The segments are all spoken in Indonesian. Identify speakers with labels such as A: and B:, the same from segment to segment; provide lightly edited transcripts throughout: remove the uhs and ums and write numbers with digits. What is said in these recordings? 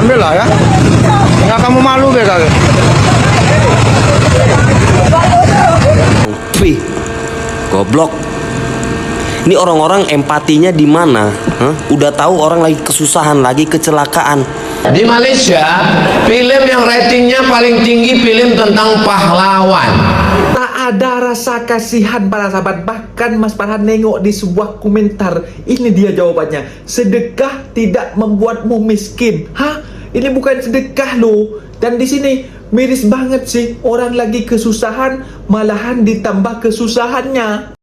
A: Ambil lah ya. Nggak kamu malu be kagak?
B: Wih, goblok. Ini orang-orang empatinya di mana? Hah? Udah tahu orang lagi kesusahan, lagi kecelakaan.
C: Di Malaysia, film yang ratingnya paling tinggi film tentang pahlawan.
D: Tak ada rasa kasihan para sahabat. Bahkan Mas Farhan nengok di sebuah komentar. Ini dia jawabannya. Sedekah tidak membuatmu miskin. Hah? Ini bukan sedekah loh. Dan di sini miris banget sih. Orang lagi kesusahan malahan ditambah kesusahannya.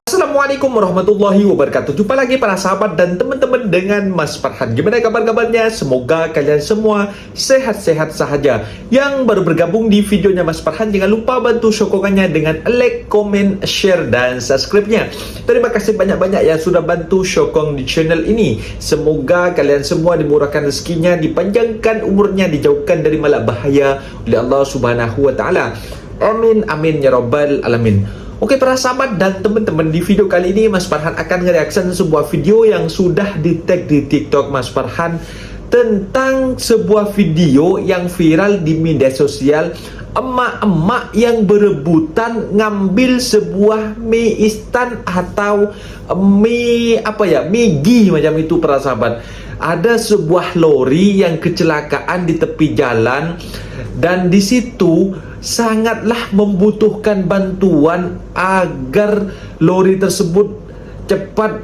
D: Assalamualaikum warahmatullahi wabarakatuh. Jumpa lagi para sahabat dan teman-teman dengan Mas Farhan. Gimana kabar-kabarnya? Semoga kalian semua sehat-sehat sahaja. Yang baru bergabung di videonya Mas Farhan, jangan lupa bantu sokongannya dengan like, comment, share, dan subscribe-nya. Terima kasih banyak-banyak yang sudah bantu sokong di channel ini. Semoga kalian semua dimurahkan rezekinya, dipanjangkan umurnya, dijauhkan dari malak bahaya oleh Allah Subhanahu wa taala. Amin amin ya rabbal alamin. Oke para sahabat dan teman-teman, di video kali ini Mas Farhan akan nge-reaction sebuah video yang sudah di-tag di TikTok Mas Farhan tentang sebuah video yang viral di media sosial. Emak-emak yang berebutan ngambil sebuah mie instan atau mie Migi macam itu para sahabat. Ada sebuah lori yang kecelakaan di tepi jalan dan di situ sangatlah membutuhkan bantuan agar lori tersebut cepat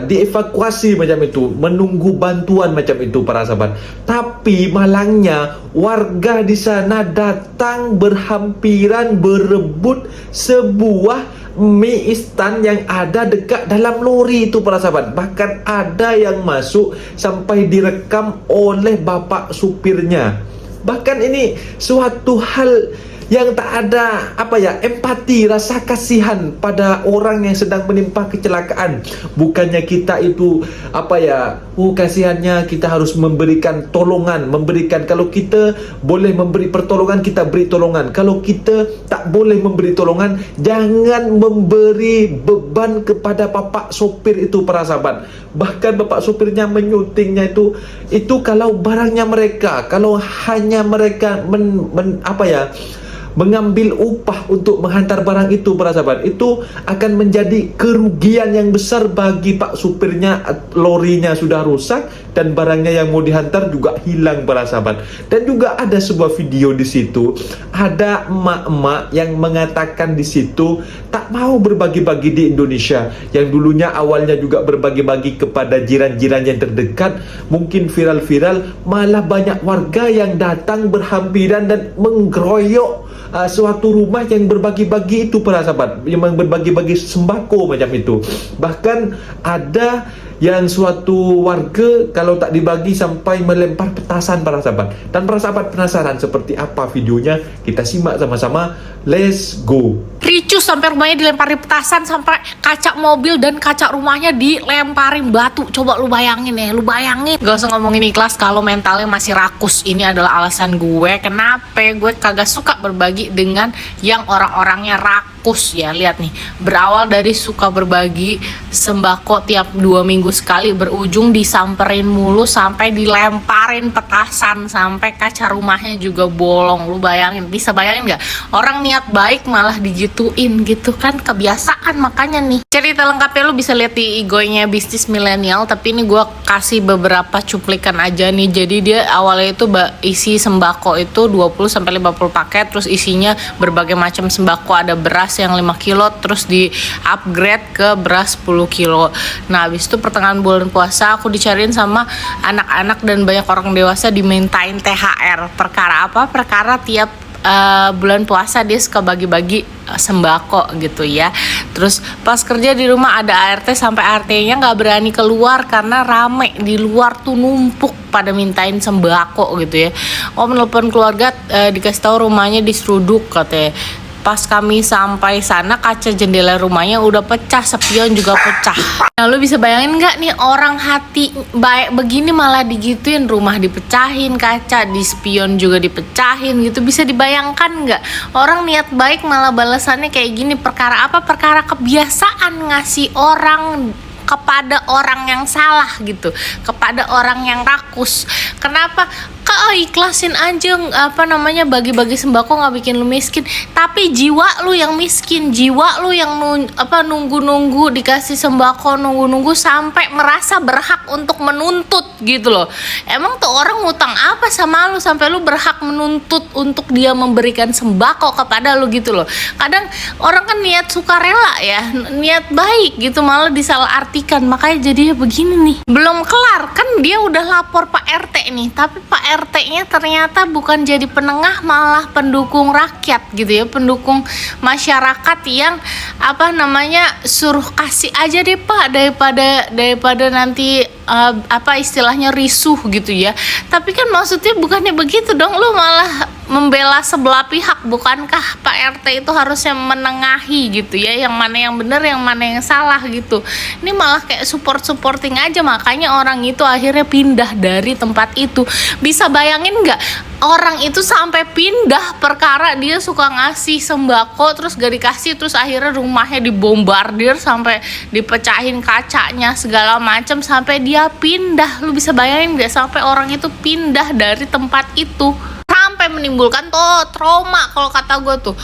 D: dievakuasi macam itu, menunggu bantuan macam itu para sahabat. Tapi malangnya warga di sana datang berhampiran berebut sebuah mie instan yang ada dekat dalam lori itu para sahabat. Bahkan ada yang masuk sampai direkam oleh bapak supirnya. Bahkan ini suatu hal yang tak ada empati, rasa kasihan pada orang yang sedang menimpa kecelakaan. Bukannya kita itu kasihannya kita harus memberikan tolongan, kalau kita boleh memberi pertolongan kita beri tolongan. Kalau kita tak boleh memberi tolongan, jangan memberi beban kepada bapak sopir itu para sahabat. Bahkan bapak sopirnya menyutingnya itu kalau barangnya mereka, kalau hanya mereka mengambil upah untuk menghantar barang itu para sahabat, itu akan menjadi kerugian yang besar bagi pak supirnya. Lorinya sudah rusak dan barangnya yang mau dihantar juga hilang para sahabat. Dan juga ada sebuah video di situ, ada emak-emak yang mengatakan di situ tak mau berbagi-bagi di Indonesia, yang dulunya awalnya juga berbagi-bagi kepada jiran-jiran yang terdekat, mungkin viral-viral, malah banyak warga yang datang berhampiran dan menggeroyok suatu rumah yang berbagi-bagi itu para sahabat, yang berbagi-bagi sembako macam itu. Bahkan ada yang suatu warga kalau tak dibagi sampai melempar petasan para sahabat. Dan para sahabat penasaran seperti apa videonya? Kita simak sama-sama. Let's go.
E: Ricu sampai rumahnya dilemparin petasan, sampai kaca mobil dan kaca rumahnya dilemparin batu. Coba lu bayangin ya, lu bayangin. Gak usah ngomongin ikhlas kalau mentalnya masih rakus. Ini adalah alasan gue kenapa gue kagak suka berbagi dengan yang orang-orangnya rakus ya. Lihat nih, berawal dari suka berbagi sembako tiap 2 minggu sekali, berujung disamperin mulu sampai dilemparin petasan, sampai kaca rumahnya juga bolong. Lu bayangin, bisa bayangin gak? Orang niat baik malah digituin gitu kan, kebiasaan. Makanya nih, cerita lengkapnya lu bisa lihat di IG-nya Bisnis Milenial, tapi ini gue kasih beberapa cuplikan aja nih. Jadi dia awalnya itu isi sembako itu 20-50 paket, terus isinya berbagai macam sembako, ada beras yang 5 kilo, terus di upgrade ke beras 10 kilo. Nah habis itu pertengahan bulan puasa aku dicariin sama anak-anak dan banyak orang dewasa dimintain THR. Perkara apa? Perkara tiap bulan puasa dia suka bagi-bagi sembako gitu ya. Terus pas kerja di rumah ada ART, sampai ART-nya nggak berani keluar karena rame di luar tuh, numpuk pada mintain sembako gitu ya. Nelpon keluarga, dikasih tahu rumahnya diseruduk katanya. Pas kami sampai sana, kaca jendela rumahnya udah pecah, spion juga pecah. Nah lu bisa bayangin nggak nih, orang hati baik begini malah digituin, rumah dipecahin, kaca di spion juga dipecahin gitu. Bisa dibayangkan nggak? Orang niat baik malah balasannya kayak gini. Perkara apa? Perkara kebiasaan ngasih orang kepada orang yang salah gitu, kepada orang yang rakus. Kenapa? Kak, ikhlasin aja bagi-bagi sembako, nggak bikin lu miskin. Tapi jiwa lu yang miskin, jiwa lu yang nunggu-nunggu dikasih sembako, nunggu-nunggu sampai merasa berhak untuk menuntut gitu loh. Emang tuh orang ngutang apa sama lu sampai lu berhak menuntut untuk dia memberikan sembako kepada lu gitu loh. Kadang orang kan niat sukarela ya, niat baik gitu malah disalahartikan. Makanya jadinya begini nih. Belum kelar kan dia udah lapor Pak RT nih, tapi Pak RT-nya ternyata bukan jadi penengah, malah pendukung rakyat gitu ya, pendukung masyarakat yang suruh kasih aja deh Pak, daripada nanti istilahnya risuh gitu ya. Tapi kan maksudnya bukannya begitu dong, lu malah membela sebelah pihak. Bukankah Pak RT itu harusnya menengahi gitu ya, yang mana yang benar, yang mana yang salah gitu. Ini malah kayak supporting aja. Makanya orang itu akhirnya pindah dari tempat itu. Bisa bayangin nggak, orang itu sampai pindah perkara dia suka ngasih sembako terus gak dikasih, terus akhirnya rumahnya dibombardir sampai dipecahin kacanya segala macam sampai dia pindah. Lu bisa bayangin nggak sampai orang itu pindah dari tempat itu, sampai menimbulkan trauma. Kalau kata gue tuh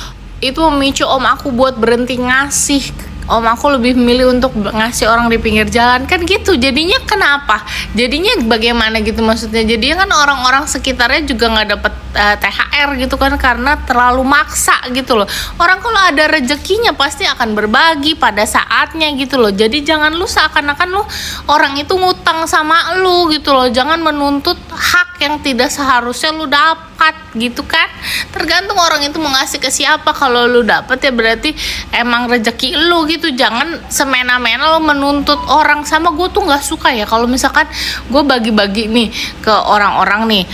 E: itu memicu om aku buat berhenti ngasih. Om aku lebih memilih untuk ngasih orang di pinggir jalan kan gitu. Jadinya kenapa? Jadinya bagaimana gitu maksudnya? Jadinya kan orang-orang sekitarnya juga nggak dapet THR gitu kan, karena terlalu maksa gitu loh. Orang kalau ada rezekinya pasti akan berbagi pada saatnya gitu loh. Jadi jangan lu seakan-akan lu orang itu ngutang sama lu gitu loh. Jangan menuntut hak yang tidak seharusnya lu dapat gitu kan. Tergantung orang itu mau ngasih ke siapa. Kalau lu dapet ya berarti emang rezeki lu gitu. Jangan semena-mena lo menuntut orang. Sama gue tuh nggak suka ya kalau misalkan gue bagi-bagi nih ke orang-orang nih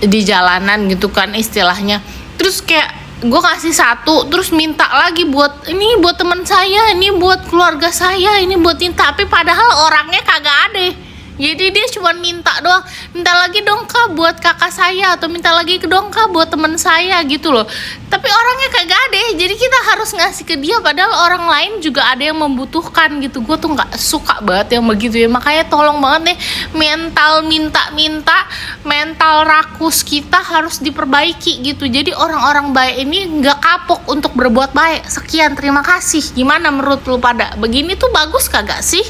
E: di jalanan gitu kan istilahnya, terus kayak gue kasih satu terus minta lagi buat ini, buat teman saya, ini buat keluarga saya, ini buat ini, tapi padahal orangnya kagak ada. Jadi dia cuma minta doang, minta lagi dong Kak buat kakak saya, atau minta lagi dong Kak buat teman saya gitu loh. Tapi orangnya kagak ada, jadi kita harus ngasih ke dia padahal orang lain juga ada yang membutuhkan gitu. Gue tuh nggak suka banget yang begitu ya. Makanya tolong banget nih, mental minta-minta, mental rakus kita harus diperbaiki gitu. Jadi orang-orang baik ini nggak kapok untuk berbuat baik. Sekian, terima kasih. Gimana menurut lu pada? Begini tuh bagus kagak sih?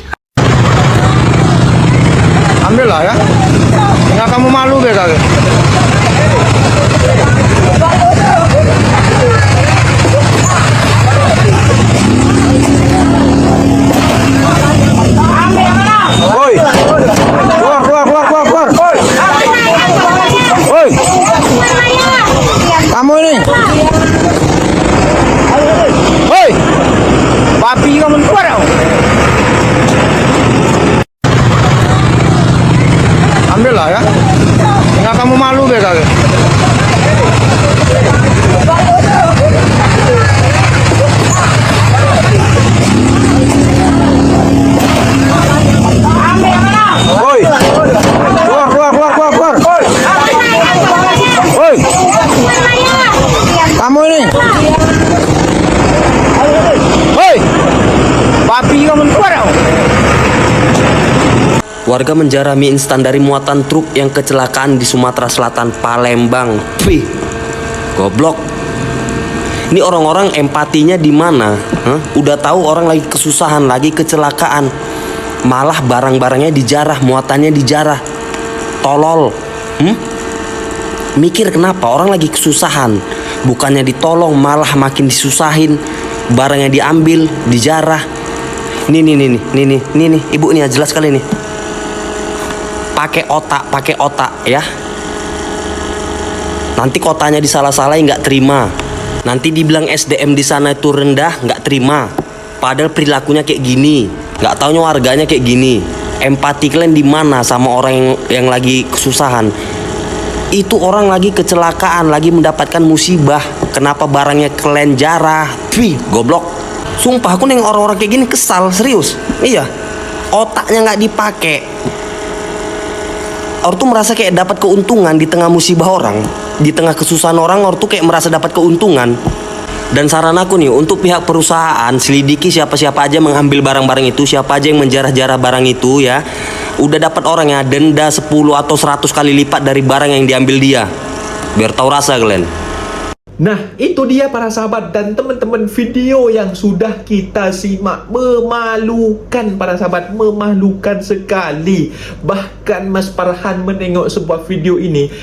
A: Ambil lah ya. Nggak kamu malu deh kagak. Woi. Keluar. Woi. Kamu ini. Woi. Papi kamu keluar. Ambil lah ya. Nggak kamu malu deh kagak. Woi. Keluar. Woi. Kamu ini. Woi. Papi kamu keluar.
B: Warga menjarah mie instan dari muatan truk yang kecelakaan di Sumatera Selatan, Palembang. Wih, goblok. Ini orang-orang empatinya di mana? Udah tahu orang lagi kesusahan, lagi kecelakaan, malah barang-barangnya dijarah, muatannya dijarah. Tolol. Mikir kenapa orang lagi kesusahan, bukannya ditolong malah makin disusahin. Barangnya diambil, dijarah. Nih, ibu nih jelas kali nih. Pakai otak ya. Nanti kotanya disalah-salahin nggak terima. Nanti dibilang SDM di sana itu rendah, nggak terima. Padahal perilakunya kayak gini, nggak taunya warganya kayak gini. Empati kalian di mana sama orang yang lagi kesusahan? Itu orang lagi kecelakaan, lagi mendapatkan musibah. Kenapa barangnya kalian jarah? Wih, goblok. Sumpah aku nengok orang-orang kayak gini kesal, serius. Iya, otaknya nggak dipakai. Orang tuh merasa kayak dapat keuntungan di tengah musibah orang, di tengah kesusahan orang tuh kayak merasa dapat keuntungan. Dan saran aku nih, untuk pihak perusahaan, selidiki siapa-siapa aja mengambil barang-barang itu, siapa aja yang menjarah-jarah barang itu ya. Udah dapat orang ya, denda 10 atau 100 kali lipat dari barang yang diambil dia. Biar tahu rasa kalian.
D: Nah, itu dia para sahabat dan teman-teman, video yang sudah kita simak memalukan para sahabat, memalukan sekali. Bahkan Mas Farhan menengok sebuah video ini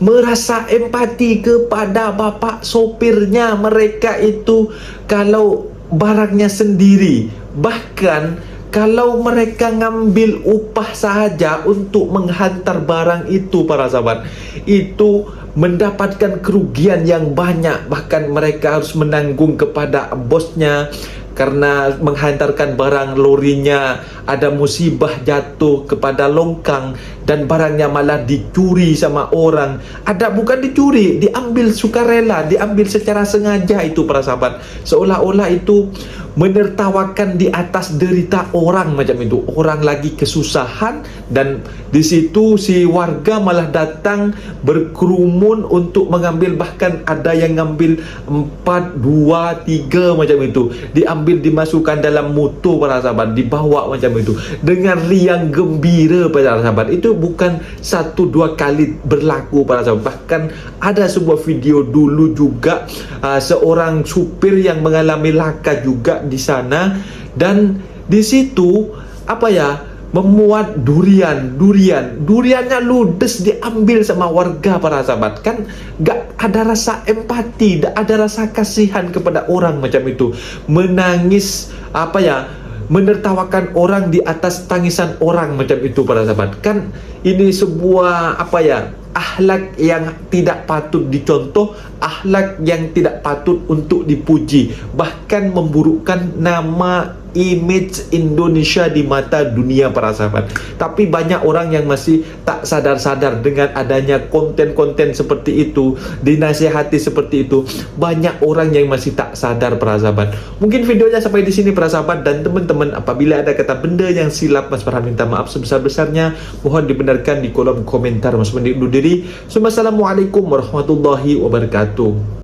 D: merasa empati kepada bapak sopirnya. Mereka itu kalau barangnya sendiri, bahkan kalau mereka ngambil upah saja untuk menghantar barang itu para sahabat, itu mendapatkan kerugian yang banyak. Bahkan mereka harus menanggung kepada bosnya karena menghantarkan barang lorinya ada musibah jatuh kepada longkang dan barangnya malah dicuri sama orang. Ada bukan dicuri, diambil sukarela, diambil secara sengaja itu para sahabat. Seolah-olah itu menertawakan di atas derita orang macam itu. Orang lagi kesusahan dan di situ si warga malah datang berkerumun untuk mengambil, bahkan ada yang ngambil 4, 2, 3 macam itu. Diambil, dimasukkan dalam motor para sahabat, dibawa macam itu dengan riang gembira para sahabat. Itu bukan 1-2 kali berlaku para sahabat. Bahkan ada sebuah video dulu juga seorang supir yang mengalami laka juga di sana, dan di situ memuat duriannya ludes diambil sama warga para sahabat. Kan gak ada rasa empati, gak ada rasa kasihan kepada orang macam itu, menangis menertawakan orang di atas tangisan orang macam itu para sahabat. Kan ini sebuah akhlak yang tidak patut dicontoh, akhlak yang tidak patut untuk dipuji, bahkan memburukkan nama image Indonesia di mata dunia para sahabat. Tapi banyak orang yang masih tak sadar-sadar dengan adanya konten-konten seperti itu, dinasihati seperti itu. Banyak orang yang masih tak sadar para sahabat. Mungkin videonya sampai di sini para sahabat, dan teman-teman apabila ada kata benda yang silap, Mas Farhan minta maaf sebesar-besarnya. Mohon dibenarkan di kolom komentar. Mas undur diri. Assalamualaikum warahmatullahi wabarakatuh.